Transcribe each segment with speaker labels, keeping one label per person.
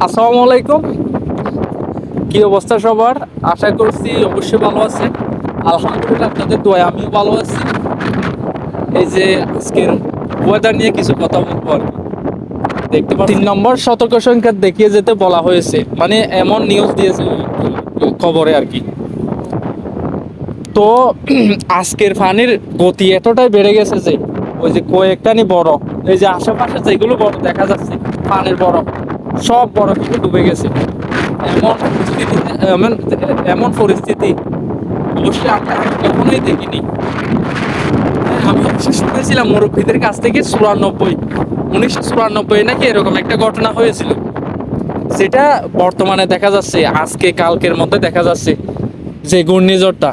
Speaker 1: আসসালামু আলাইকুম। কি অবস্থা সবার? আশা করছি অবশ্যই ভালো আছেন। আলহামদুলিল্লাহ, আপনাদের দোয়ায় আমিও ভালো আছি। এই যে আজকের ওয়েদার নিয়ে কিছু কথা বলবো আর কি। দেখতে পাচ্ছি 3 নম্বর সতর্ক সংকেত দেখিয়ে যেতে বলা হয়েছে, মানে এমন নিউজ দিয়েছে খবরে আর কি। তো আজকের পানির গতি এতটাই বেড়ে গেছে যে ওই যে কয়েকটানি বড়, এই যে আশেপাশে যেগুলো বড় দেখা যাচ্ছে পানির বড়, সব বড় কিন্তু ডুবে গেছে। এমন পরিস্থিতি, এমন এমন পরিস্থিতি অবশ্যই আমরা কখনোই দেখিনি। আমি অবশ্যই শুনেছিলাম মুরব্বীদের কাছ থেকে 1994 নাকি এরকম একটা ঘটনা হয়েছিল, সেটা বর্তমানে দেখা যাচ্ছে আজকে কালকের মধ্যে দেখা যাচ্ছে যে ঘূর্ণিঝড়টা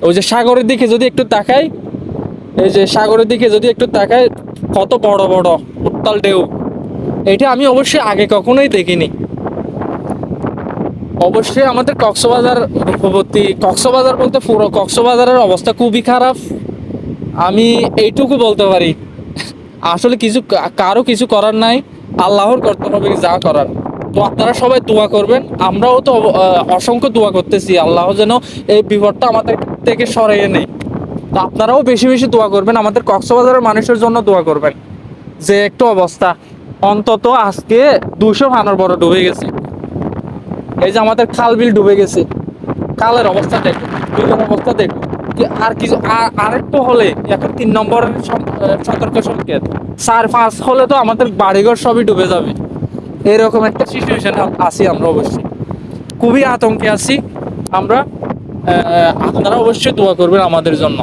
Speaker 1: ওই যে সাগরের দিকে যদি একটু তাকাই, এই যে সাগরের দিকে যদি একটু তাকাই, কত বড় বড় উত্তাল ঢেউ, এটা আমি অবশ্যই আগে কখনোই দেখিনি। অবশ্যই আমাদের কক্সবাজার রূপবতী, কক্সবাজার বলতে পুরো কক্সবাজারের অবস্থা খুবই খারাপ। আমি এইটুকু বলতে পারি, আসলে কিছু কারো কিছু করার নাই, আল্লাহর করতে হবে যা করার। তো আপনারা সবাই দোয়া করবেন, আমরাও তো অসংখ্য দোয়া করতেছি আল্লাহ যেন এই বিপদটা আমাদের থেকে সরিয়ে নেয়। তো আপনারাও বেশি বেশি দোয়া করবেন, আমাদের কক্সবাজারের মানুষের জন্য দোয়া করবেন। যে একটু অবস্থা, অন্তত আজকে 200 হানার বড় ডুবে গেছে। এই যে আমাদের খাল বিল ডুবে গেছে, কালের অবস্থা দেখো, বিলের অবস্থা দেখো। আর কিছু আরেকটু হলে এখন 3 নম্বরের সতর্ক সংকেত, 4-5 হলে তো আমাদের বাড়িঘর সবই ডুবে যাবে। এরকম একটা সিচুয়েশনে আছি আমরা, অবশ্যই খুবই আতঙ্কে আছি আমরা। আপনারা অবশ্যই দোয়া করবেন আমাদের জন্য।